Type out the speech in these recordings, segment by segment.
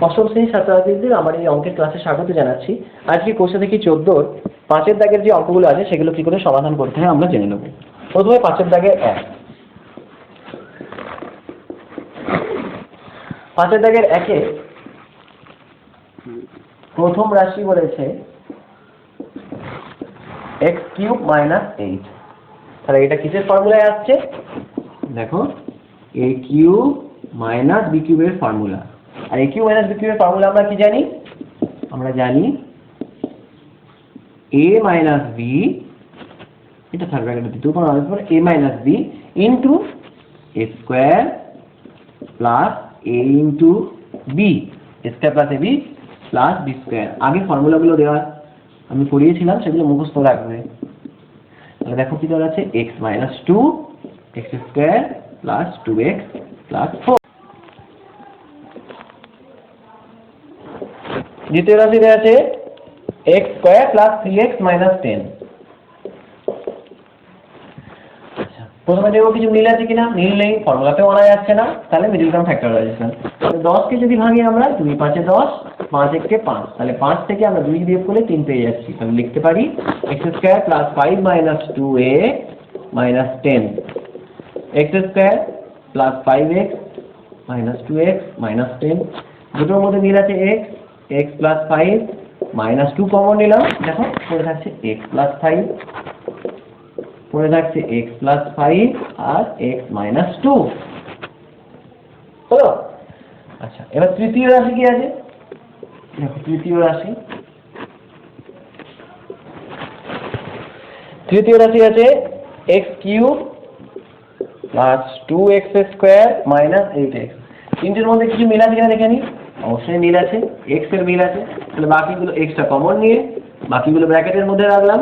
অষ্টম শ্রেণীর ছাত্রছাত্রীদের আমার এই অঙ্কের ক্লাসে স্বাগত জানাচ্ছি। আজকে কোষে দেখি 14 5-এর দাগের যে অঙ্কগুলো আছে সেগুলো কি করে সমাধান করতে হয় আমরা জেনে নেব। প্রথমে 5-এর দাগের 1। 5-এর দাগের 1-এ প্রথম রাশি বলেছে x³ - 8। তাহলে এটা কিসের ফর্মুলায় আসছে? দেখো a³ - b³ এর ফর্মুলা। আর a³ - b³ এর ফর্মুলা আমরা কি জানি? আমরা জানি a - b, এটা থাকবে একটা দ্বিতীয় কোণ আসবে a - b into a square plus a into b, a square plus ab plus b square. আগে ফর্মুলাগুলো দেওয়া আমি পড়িয়েছিলাম, সেগুলো মুখস্থ রাখবে। তাহলে দেখো কি দেওয়া আছে, x - 2 x square plus 2x plus 4। দ্বিতীয় রাশি দেওয়া আছে x স্কয়ার প্লাস 3x - 10। প্রথমে দেখো কিছু মিল আছে কিনা, মিল নেই, ফর্মুলাতেও আনা যাচ্ছে না, তাহলে মিডল টার্ম ফ্যাক্টরাইজেশন। 10 কে যদি ভাঙি আমরা 2 × 5 = 10, 5 × 1 = 5, তাহলে 5 থেকে আমরা 2 বিয়োগ করলে 3 পেয়ে যাচ্ছি। তাহলে লিখতে পারি x square plus 5 - 2a - 10, x square plus 5x - 2x - 10। দুটোর মধ্যে মিল আছে x প্লাস 5 - 2 কমন নিলাম, দেখো পড়ে থাকছে x প্লাস 5, পড়ে থাকছে x প্লাস 5 আর x - 2 হলো। আচ্ছা, এবার তৃতীয় রাশি কি আছে? দেখো তৃতীয় রাশি আছে x³ plus 2x square minus 8x। তিনটের মধ্যে কিছু মিল আছে কিনা দেখে নিই। অবশ্যই মিল আছে, x এর মিল আছে। তাহলে বাকিগুলো এক্সট্রা কমন নিয়ে বাকিগুলো ব্র্যাকেটের মধ্যে রাখলাম।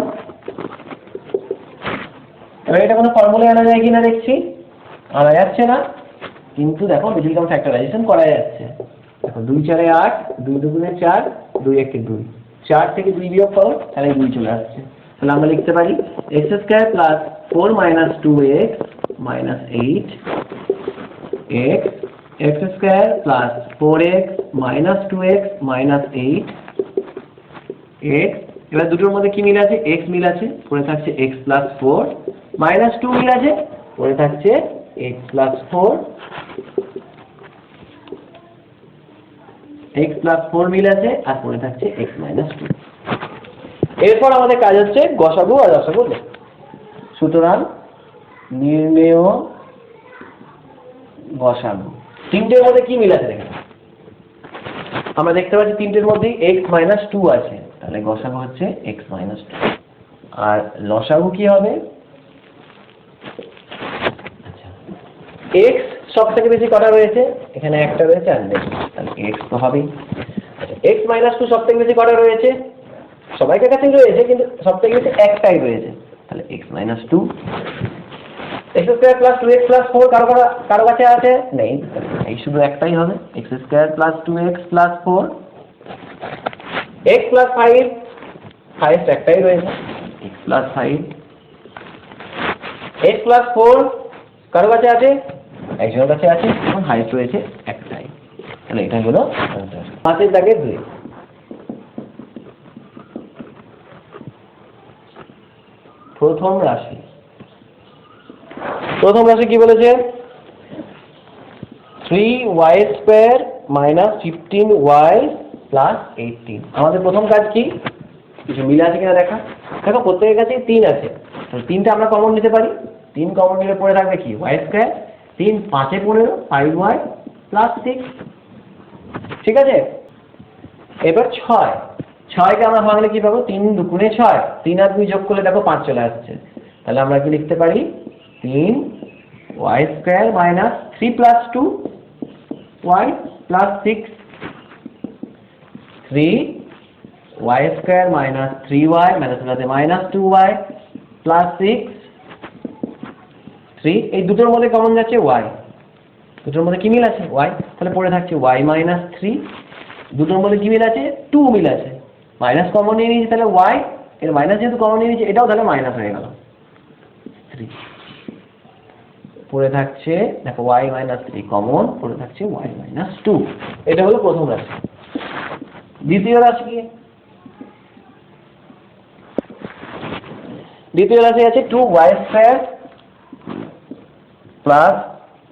এবার এটা কোনো ফর্মুলায় আনা যায় কিনা দেখছি, আনা যাচ্ছে না, কিন্তু দেখো মিডল টার্ম ফ্যাক্টরাইজেশন করা যাচ্ছে। দেখো 2 × 4 = 8, 2 × 2 = 4, 2 × 1 = 2, 4 থেকে 2 বিয়োগ করো তাহলে 2 চলে আসছে। তাহলে আমরা লিখতে পারি x square plus 4 - 2x - 8 x, x square plus 4x - 2x - 8 x। এবার দুটোর মধ্যে কি মিল আছে? x মিল আছে, পড়ে থাকছে x প্লাস 4 - 2 মিল আছে, পড়ে থাকছে x প্লাস 4, x প্লাস 4 মিল আছে আর পড়ে থাকছে x - 2। এরপর আমাদের কাজ হচ্ছে গসাগু আর লসাগু। সুতরাং নির্ণেয় গসাগু। তিনটের মধ্যে কি মিল আছে দেখেন, আমরা দেখতে পাচ্ছি তিনটের মধ্যেই x - 2 আছে, তাহলে গসাগু হচ্ছে x - 2। আর লসাগু কি হবে? আচ্ছা, x সব থেকে বেশি কটা রয়েছে? এখানে একটা রয়েছে আর নেই, তাহলে x তো হবেই। আচ্ছা, x - 2 সব থেকে বেশি কটা রয়েছে? সবাইকার কাছেই রয়েছে, কিন্তু সব থেকে বেশি একটাই রয়েছে, তাহলে x - 2। x square plus 2x plus 4 কারো কাছে আছে? নেই, এই শুধু একটাই হবে, x square plus 2x plus 4। x plus 5 highest একটাই রয়েছে, x প্লাস 5। x প্লাস 4 কারো কাছে আছে? একজনের কাছে আছে, এবং হাইয়েস্ট রয়েছে একটাই। তাহলে এটা হলো 5-এর দাগের 2। প্রথম রাশি কি বলেছে? 3y² - 15y + 18। আমাদের প্রথম কাজ কি? কিছু মিল আছে কিনা দেখা। দেখো প্রত্যেকের কাছেই 3 আছে, তাহলে 3টা আমরা কমন নিতে পারি। 3 কমন নিলে পড়ে থাকবে কি? y²। 3 5 × 15 5y + 6, ঠিক আছে। এবার 6কে আমরা ভাঙলে কি পাবো? 3 × 2 = 6, 3 আর 2 যোগ করলে দেখো 5 চলে আসছে। তাহলে আমরা কি লিখতে পারি? 3y² - 3 + 2y + 6, 3y² - 3y -2y + 6, 3। এই দুটোর মধ্যে কমন যাচ্ছে y, দুটোর মধ্যে কি মিল আছে? y, তাহলে পড়ে থাকছে y - 3। দুটোর মধ্যে কি মিল আছে? 2 মিল আছে, মাইনাস কমন নিয়ে নিয়েছি, তাহলে y এর মাইনাস যেহেতু কমন নিয়ে নিয়েছি, এটাও তাহলে মাইনাস হয়ে গেল 3। পড়ে থাকছে দেখো y - 3 কমন, পড়ে থাকছে y - 2। এটা হলো প্রথম রাশি। দ্বিতীয় রাশি কি? দ্বিতীয় রাশি আছে 2y² প্লাস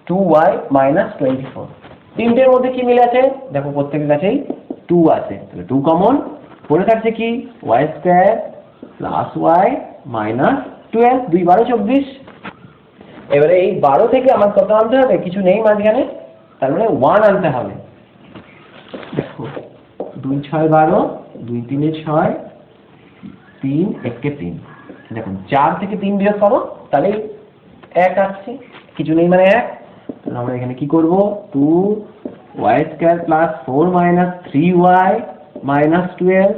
2y মাইনাস 24। তিনটের মধ্যে কি মিল আছে? দেখো প্রত্যেকের কাছেই 2 আছে, তাহলে 2 কমন। পড়ে থাকছে কি? y² plus y minus 12, 2 12 24। এবারে এই 12 থেকে আমার কত আনতে হবে? কিছু নেই মাঝখানে, তার মানে 1 আনতে হবে। দেখো 2 6 12, 2 3 6, 3 1 3। দেখুন 4 থেকে 3 বিয়োগ করো, তাহলে 1 আসছে, কিছু নেই মানে 1। তাহলে আমরা এখানে কি করব? 2y² plus 4 minus 3y minus 12,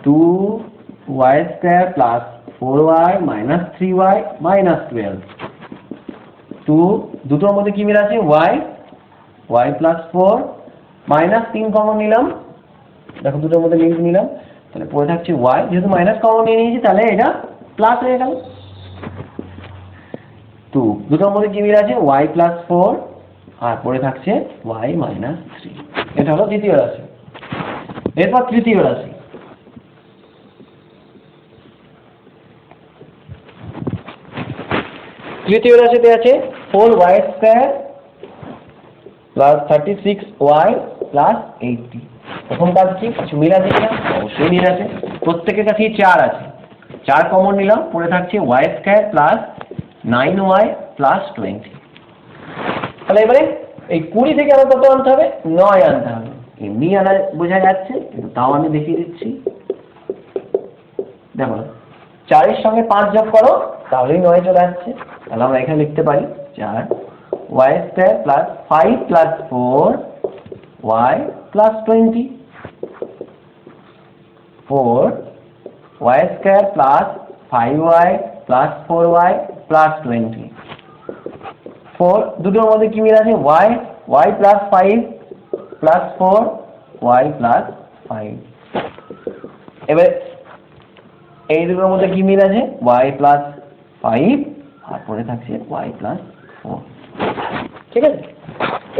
2y² plus 4y minus 3y minus 12। দুটোর মধ্যে কি মিল আছে? y প্লাস 4 মাইনাস 3 কমন নিলাম, দেখো দুটোর মধ্যে মিল নিলাম, তাহলে পড়ে থাকছে y, যেহেতু মাইনাস কমন নিয়ে নিয়েছি তাহলে এটা প্লাস হয়ে গেল। দুটোর মধ্যে কি মিল আছে? y প্লাস 4 আর পড়ে থাকছে y মাইনাস 3। এটা হলো দ্বিতীয় রাশি। এরপর তৃতীয় রাশি। তৃতীয় রাশিতে আছে 4y² প্লাস 36y প্লাস 80। প্রথম কাজ কি? কিছু মিল আছে কিনা? অবশ্যই মিল আছে, প্রত্যেকের কাছেই 4 আছে, 4 কমন নিলাম, পড়ে থাকছে y² প্লাস 9y প্লাস 20। তাহলে এবারে এই 20 থেকে আমার কত আনতে হবে? 9 আনতে হবে। এমনি আনা বোঝা যাচ্ছে, কিন্তু তাও আমি দেখিয়ে দিচ্ছি। দেখো 4 এর সঙ্গে 5 যোগ করো, তাহলেই 9 চলে আসছে। তাহলে আমরা এখানে লিখতে পারি 4y² plus 5 plus 4y plus 20, 4y² plus 5y plus 4y plus 20। 4 দুটোর মধ্যে কি মিল আছে? y plus 5 plus 4y plus 5। এবার এই দুটোর মধ্যে কি মিল আছে? y প্লাস 5 আর পরে থাকছে y প্লাস 4। ঠিক আছে,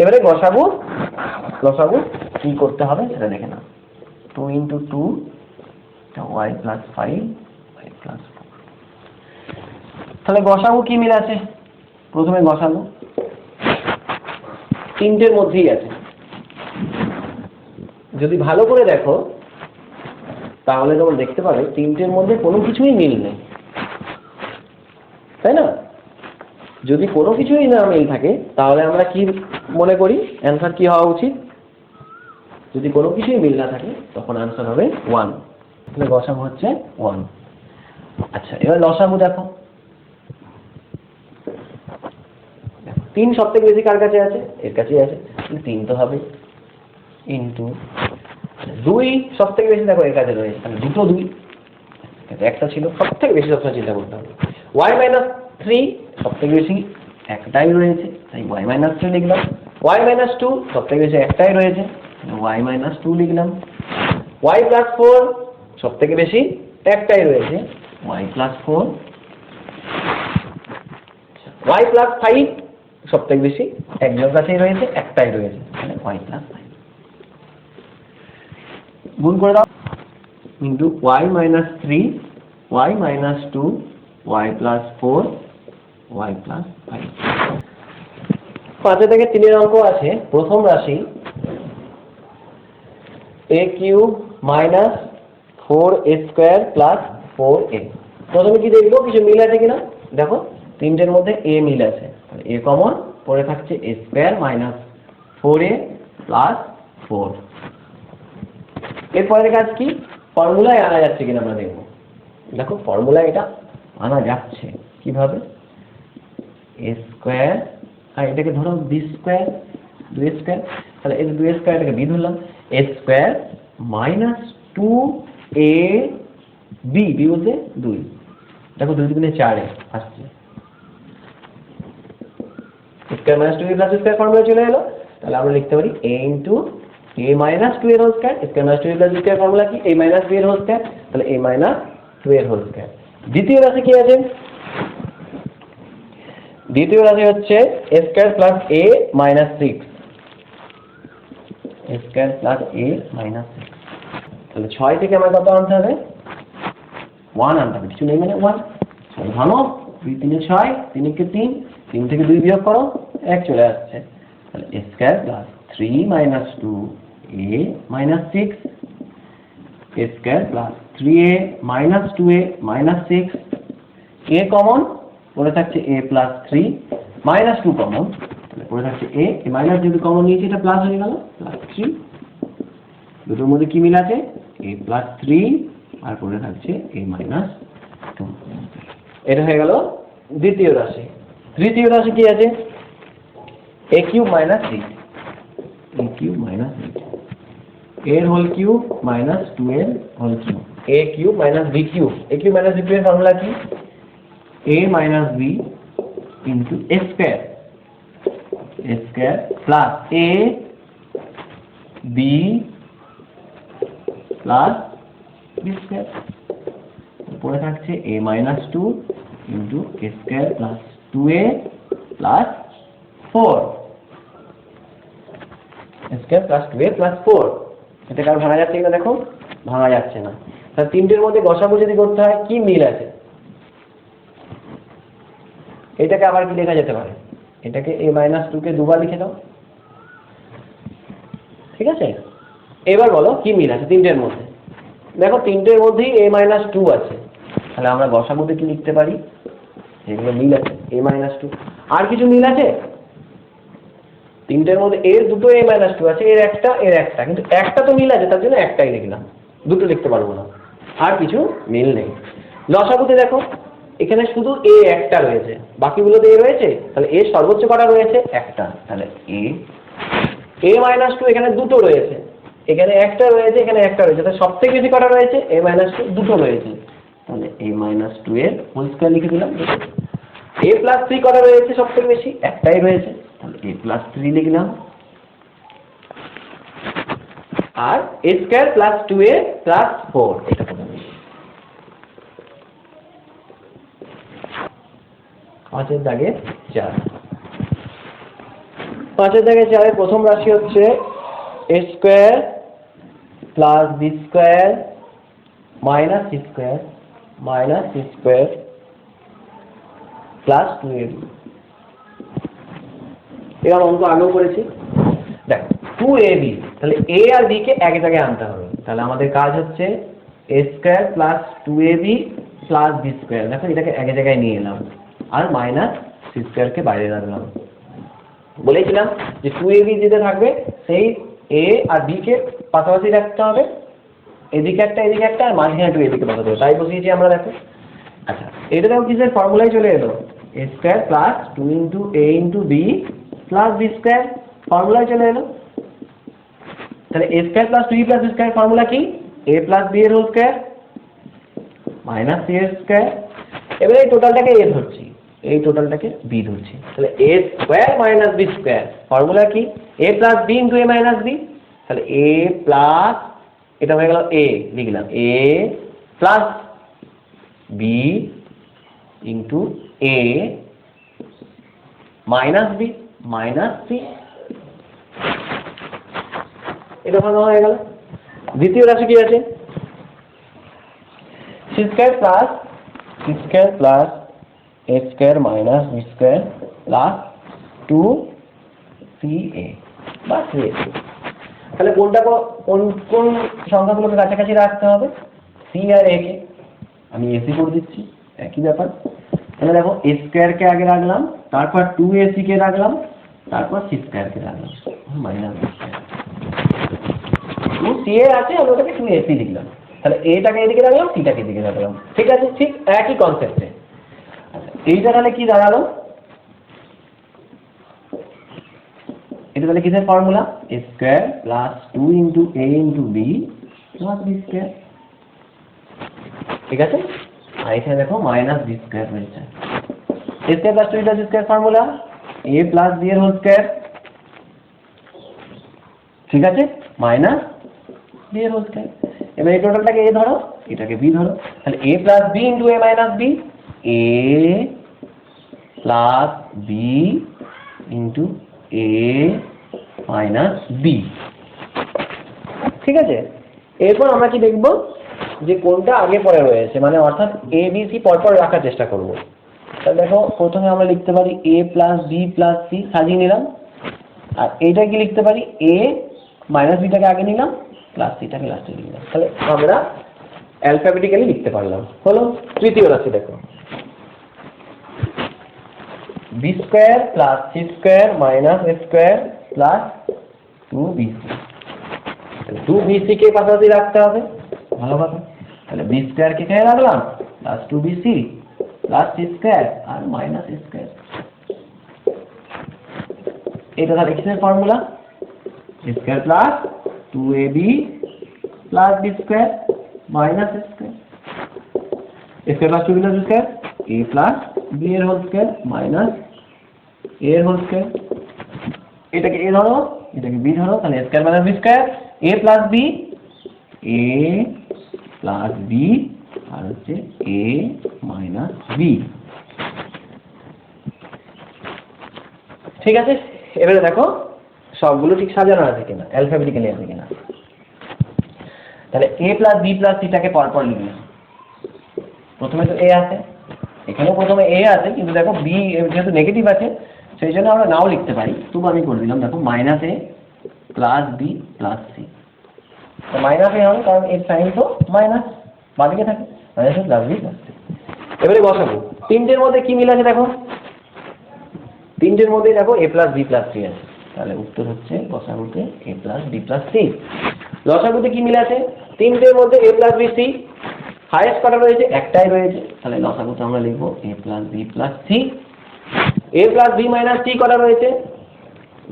এবারে গসাগু কি করতে হবে সেটা দেখে নাও। 2 × 2 y প্লাস 5 y প্লাস 4। তাহলে গসাগু কি মিল আছে? প্রথমে গসাগু তিনটের মধ্যেই আছে। যদি ভালো করে দেখো তাহলে তোমরা দেখতে পাবে তিনটের মধ্যে কোনো কিছুই মিল নেই, তাই না? যদি কোনো কিছুই না মিল থাকে তাহলে আমরা কি মনে করি অ্যান্সার কি হওয়া উচিত? যদি কোনো কিছুই মিল না থাকে তখন অ্যান্সার হবে 1। তাহলে গসাগু হচ্ছে 1। আচ্ছা, এবার লসাগু দেখো। 3 সবথেকে বেশি কার কাছে আছে? এর কাছেই আছে, 3 তো হবে। ইন্টু 2 সবথেকে বেশি দেখো এর কাছে রয়েছে, তাহলে দুটো 2, একটা ছিল, সবথেকে বেশি সবসময় চিন্তা করতে হবে। y মাইনাস 3 সবথেকে বেশি একটাই রয়েছে, তাই y মাইনাস 3 লিখলাম। y মাইনাস 2 সবথেকে বেশি একটাই রয়েছে, y মাইনাস 2 লিখলাম। y প্লাস 4 সবথেকে বেশি একটাই রয়েছে, y প্লাস 4। y প্লাস 5 সবথেকে বেশি একজনের কাছেই রয়েছে, একটাই রয়েছে, মানে y প্লাস 5। গুণ করে দাও, into y minus 3 y minus 2 y plus 4 y plus 5। 5 থেকে 3 অঙ্ক আছে। প্রথম রাশি a³ minus 4a² plus 4a। প্রথমে কি দেখবো কিছু মিল আছে কিনা। দেখো তিনটের মধ্যে a মিল আছে, a কমন, পরে থাকছে a² মাইনাস 4a প্লাস 4। এরপরের কাজ কি? ফর্মুলায় আনা যাচ্ছে কিনা আমরা দেখবো। দেখো ফর্মুলায় এটা আনা যাচ্ছে কিভাবে? a² আর এটাকে ধরো b², 2a², তাহলে এই 2a² এটাকে b ধরলাম, a² মাইনাস 2ab, b বলতে 2। দেখো 2 × 4 আসছে, a² minus 2a plus b² formula চলে এলো। তাহলে আমরা লিখতে পারি a × a মাইনাস 2 এর whole square, a² minus 2a plus b² formula কি? a মাইনাস b এর হোল স্কয়ার, তাহলে a মাইনাস 2 এর হোল স্কয়ার। দ্বিতীয় রাশি কি আছে? দ্বিতীয় রাশি হচ্ছে a² plus a minus 6। A square plus A minus 6। তাহলে 6 থেকে আমার কত আনতে হবে? 1 আনতে হবে, কিছু নেই মানে 1। ভালো, 2 3 6, 3 1 3, 3 থেকে 2 বিয়োগ করো, 1 চলে আসছে। তাহলে a square plus 3 minus 2 a minus 6, a square plus 3a minus 2a minus 6, a common পড়ে থাকছে এ প্লাস 3 মাইনাস 2 কমন, তাহলে পড়ে থাকছে এ মাইনাস যেহেতু কমন নিয়েছি এটা প্লাস হয়ে গেল প্লাস 3। দুটোর মধ্যে কি মিল আছে? এ প্লাস 3 আর পড়ে থাকছে এ মাইনাস 2। এটা হয়ে গেল দ্বিতীয় রাশি। তৃতীয় রাশি কি আছে? এ কিউব মাইনাস বি, এ কিউব মাইনাস বি, এর হোল কিউব মাইনাস 2 এর হোল কিউব, এ কিউব মাইনাস বি কিউব। এ কিউব মাইনাস বি কিউব এর ফর্মুলা কি? a minus b into a square, a square plus a b plus b square, পড়ে থাকছে a minus 2 into a square plus 2a plus 4, a square plus 2a plus 4। এটা কার ভাঙা যাচ্ছে কিনা দেখো? ভাঙা যাচ্ছে না। তাহলে তিনটের মধ্যে গসাগু যদি করতে হয় কি মিল আছে? এটাকে আবার কি লেখা যেতে পারে? এটাকে a মাইনাস 2 কে দুবার লিখে দাও, ঠিক আছে? এবার বলো কি মিল আছে তিনটের মধ্যে? দেখো তিনটের মধ্যেই a মাইনাস 2 আছে, তাহলে আমরা গসাগুতে কি লিখতে পারি? এগুলো মিল আছে a মাইনাস 2। আর কিছু মিল আছে? তিনটের মধ্যে এর দুটো a মাইনাস 2 আছে, এর একটা কিন্তু একটা তো মিল আছে, তার জন্য একটাই লিখলাম, দুটো লিখতে পারবো না। আর কিছু মিল নেই। লসাগুতে দেখো এখানে শুধু এ একটা রয়েছে, বাকিগুলোতে এ রয়েছে, তাহলে এ সর্বোচ্চ কটা রয়েছে? একটা, তাহলে এ মাইনাস 2 এখানে দুটো রয়েছে, এখানে একটা রয়েছে, এখানে একটা রয়েছে, তাহলে সবথেকে বেশি কটা রয়েছে? এ মাইনাস 2 দুটো রয়েছে, তাহলে এ মাইনাস 2 এর হোল স্কয়ার লিখে দিলাম। এ প্লাস 3 কটা রয়েছে সবথেকে বেশি? একটাই রয়েছে, তাহলে এ প্লাস 3 লিখলাম। আর এ স্কয়ার প্লাস 2a প্লাস 4 এটা কত? 5 এর দাগে 4। 5 এর দাগে 4 এর প্রথম রাশি হচ্ছে a square plus b square minus c square minus c square plus 2ab। এর অঙ্ক আগেও করেছি। দেখ 2ab, তাহলে a আর b কে এক জায়গায় আনতে হবে। তাহলে আমাদের কাজ হচ্ছে a square plus 2ab plus b square. দেখো এটাকে এক জায়গায় নিয়ে এলাম আর মাইনাস c স্কয়ার কে বাইরে রাখলাম। বলেছিলাম যে 2ab যেটা থাকবে সেই a আর b কে পাশাপাশি রাখতে হবে, এদিকে একটা আর মাঝখানে একটু এদিকে বসাতে হবে, তাই বসিয়েছি আমরা। দেখো আচ্ছা, এটা দেখো কিসের ফর্মুলায় চলে এলো? a square plus 2 into a into b plus b square ফর্মুলায় চলে এলো। তাহলে a square plus 2b plus b square formula কি? a প্লাস b এর হোল স্কয়ার মাইনাস c এর স্কয়ার। এবারে এই টোটালটাকে a ধরছি, এই টোটালটাকে b ধরছি, তাহলে a square minus b square formula কি? a plus b into a minus b। তাহলে a প্লাস, এটা হয়ে গেল a, লিখলাম a plus b into a minus b minus c। এটা ভাঙা হয়ে গেল। দ্বিতীয় রাশি কি আছে? c square plus a square minus b square plus 2ca বা 3ac। তাহলে কোন সংখ্যাগুলোকে কাছাকাছি রাখতে হবে? c আর a কে আমি ac করে দিচ্ছি, একই ব্যাপার। তাহলে দেখো a স্কয়ার কে আগে রাখলাম, তারপর 2ac কে রাখলাম, তারপর c স্কয়ার কে রাখলাম মাইনাস b স্কয়ার। 2ca আছে, আমি ওটাকে 2ac লিখলাম, তাহলে এটাকে এদিকে রাখলাম, সিটাকে এদিকে রাখলাম, ঠিক আছে? ঠিক একই কনসেপ্টে। আচ্ছা, এইটা তাহলে কি দাঁড়ালো? এটা তাহলে কিসের formula? a square plus 2 into a into b plus b square, ঠিক আছে? আর এখানে দেখো মাইনাস b স্কয়ার রয়েছে। a square plus 2 plus b square formula a plus b এর হোল স্কয়ার, ঠিক আছে, মাইনাস b এর হোল স্কয়ার। এবার এই টোটালটাকে a ধরো, এটাকে b ধরো, তাহলে a plus b into a minus b, a plus b into a minus b। ঠিক আছে, এরপর আমরা কি দেখব যে কোনটা আগে পরে রয়েছে, মানে অর্থাৎ এ বি সি পরপর রাখার চেষ্টা করব। তাহলে দেখো প্রথমে আমরা লিখতে পারি এ প্লাস বি প্লাস সি, সাজিয়ে নিলাম। আর এইটা কি লিখতে পারি, এ মাইনাস বিটাকে আগে নিলাম, প্লাস সিটাকে লাস্টে নিলাম। তাহলে আমরা অ্যালফাবেটিক্যালি লিখতে পারলাম। হলো তৃতীয় রাশি, দেখো b square plus c square minus a square plus 2bc। 2bc কে পাশাপাশি রাখতে হবে, ভালো কথা। তাহলে বি স্কোয়ার কে এখানে রাখলাম, plus 2bc plus c square আর মাইনাস এ স্কোয়ার। এটা তাহলে এক্স এর formula, a square plus 2ab plus b square minus a square. A square plus 2b plus b square, a plus b এর whole square minus a এর whole square. এটাকে a ধরো, এটাকে b ধরো, তাহলে a square minus b square, a plus b, a plus b আর হচ্ছে a minus b। ঠিক আছে, এবারে দেখো সবগুলো ঠিক সাজানো আছে কিনা, অ্যালফাবেটিক্যালি আছে কিনা। তাহলে a প্লাস b প্লাস সিটাকে পরপর লিখলাম। প্রথমে তো a আছে, এখানেও প্রথমে a আছে, কিন্তু দেখো b যেহেতু নেগেটিভ আছে সেই জন্য আমরা নাও লিখতে পারি, তবু আমি করে দিলাম। দেখো minus a plus b plus সি, তো মাইনাস এ হবে কারণ এর সাইন তো মাইনাস বাদিকে থাকে, minus plus B plus C. এবারে বসাবো, তিনটের মধ্যে কি মিল আছে দেখো, তিনটের মধ্যে দেখো a plus B plus c আছে, তাহলে উত্তর হচ্ছে বসাবোতে a plus B plus c. লসাগুতে কি মিল আছে, তিনটের মধ্যে a plus b c, highest কটা রয়েছে, একটাই রয়েছে, তাহলে লসাগুতে আমরা লিখবো a plus B plus c. a plus b minus c কটা রয়েছে,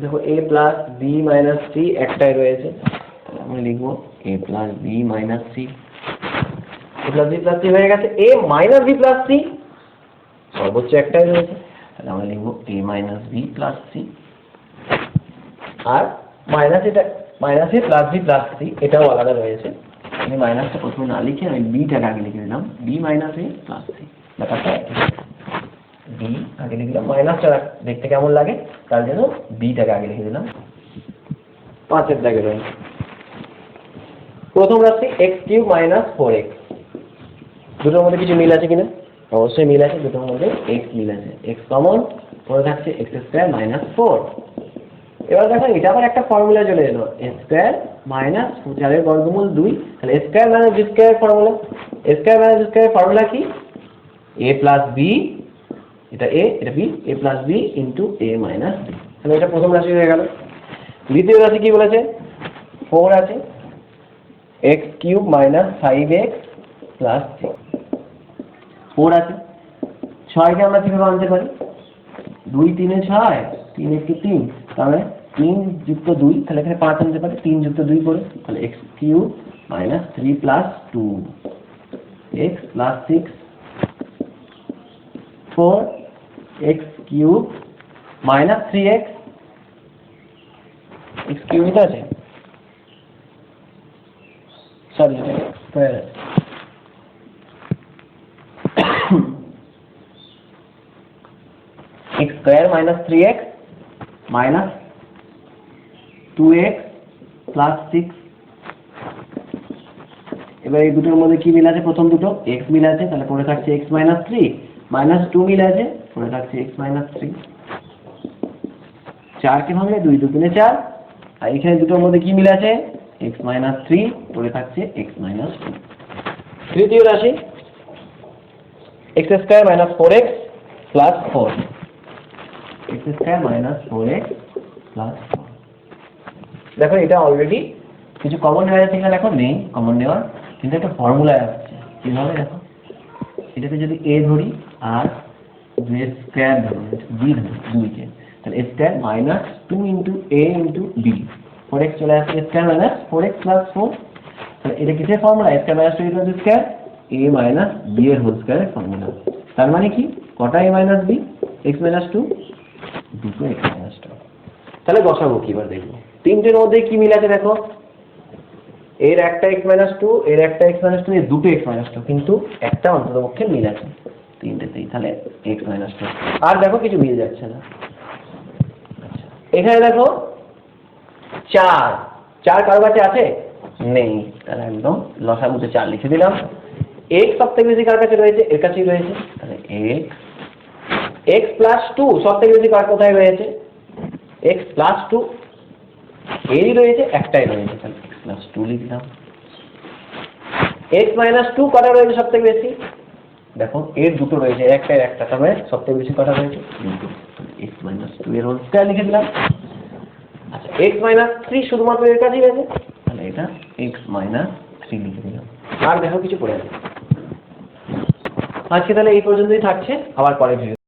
দেখো a plus b minus c একটাই রয়েছে, তাহলে আমরা লিখবো a plus b minus c. a plus B plus C হয়ে গেছে। a minus B plus C সর্বোচ্চ একটাই রয়েছে, তাহলে আমরা লিখবো a minus B plus C. আর মাইনাস এটা minus A plus B plus C এটাও আলাদা রয়েছে, আমি মাইনাসটা প্রথমে না লিখে আমি বিটাকে আগে লিখে দিলাম, B minus A plus C. ব্যাপারটা বি আগে লিখলাম, মাইনাসটা দেখতে কেমন লাগে তার জন্য বিটাকে আগে লিখে দিলাম। পাঁচের দাগে রয়েছে প্রথম রাশি এক্স কিউব মাইনাস 4x। দুটোর মধ্যে কিছু মিল আছে কিনা, অবশ্যই মিল আছে, দুটোর মধ্যে এক্স মিল আছে, এক্স কমন, পরে থাকছে এক্স স্কোয়ার মাইনাস 4। এবার দেখো এটা আবার একটা ফর্মুলা চলে এলো, এ স্কোয়ার মাইনাস 4 বর্গমূল 2, তাহলে a square minus b square formula. A square minus b square formula কি, এ প্লাস বি, এটা এ এটা b, a plus b into a minus b. তাহলে এটা প্রথম রাশি হয়ে গেল। দ্বিতীয় রাশি কি বলেছে, 4 আছে, x cube minus 5x plus 6, 4 আছে। 6কে আমরা কিভাবে আনতে পারি, 2 3 এ 6, 3 1 3, তাহলে 3 যুক্ত 2, তাহলে এখানে 5 আনতে পারি, 3 যুক্ত 2 করে, তাহলে x cube minus 3 plus 2 x plus 6, 4 x cube minus 3x, x cube এটা আছে, সরি স্কয়ার আছে, x square minus 3x minus 2x plus 6। এবার এই দুটোর মধ্যে কি মিল আছে, প্রথম দুটো x মিল আছে, তাহলে পরে থাকছে x মাইনাস 3, মাইনাস 2 মিল আছে, পরে থাকছে x মাইনাস 3। 4 কে ভাঙলে 2 2 3 4, আর এখানে দুটোর মধ্যে কি মিল আছে, x মাইনাস 3, পরে থাকছে x মাইনাস 2। তৃতীয় রাশি x square minus 4x plus 4, x square minus 4x plus 4। দেখো এটা অলরেডি কিছু কমন নেওয়া যাচ্ছে কিনা, দেখো নেই কমন নেওয়ার, কিন্তু একটা ফর্মুলা আসছে কিভাবে, দেখো এটাকে যদি a ধরি আর b স্কয়ার ধরি, b ধরি 2 কে, তাহলে a square minus 2 into a into b, 4x চলে আসছে, a square minus 4x plus 4। তাহলে এটা কিসের formula, a square minus 2 into b square, a minus b এর হোল স্কয়ারের ফর্মুলা। তার মানে কি, কটা a minus b, x minus 2, দুটো x মাইনাস 2। তাহলে বসাবো কি, এবার দেখবো তিনটের মধ্যে কি মিল আছে, দেখো এর একটা x মাইনাস 2, এর একটা x মাইনাস 2, এর দুটো x মাইনাস 2, কিন্তু একটা অন্ততপক্ষে মিল আছে তিনটেতেই, তাহলে x মাইনাস 2। আর দেখো কিছু মিল যাচ্ছে না। এখানে দেখো 4 কার কাছে আছে, নেই, তাহলে একদম লসাগুতে 4 লিখে দিলাম। x সব থেকে বেশি কার কাছে রয়েছে? এর কাছেই রয়েছে, তাহলে x প্লাস 2 সব থেকে বেশি কার কোথায় রয়েছে? x প্লাস 2 এরই রয়েছে, একটাই রয়েছে, তাহলে x প্লাস 2 লিখলাম। x মাইনাস 2 কটা রয়েছে সব থেকে বেশি? দেখো এর দুটো রয়েছে, একটা, তবে সব থেকে বেশি কটা রয়েছে? দুটো, x মাইনাস 2 এর হোল স্কয়ার লিখে দিলাম। আচ্ছা x মাইনাস 3 শুধুমাত্র এর কাছেই আছে, তাহলে এটা x মাইনাস 3 লিখে দিলাম। আর দেখো কিছু পড়ে আছে। আজকে তাহলে এই পর্যন্তই থাকছে, আবার পরে ভিডিও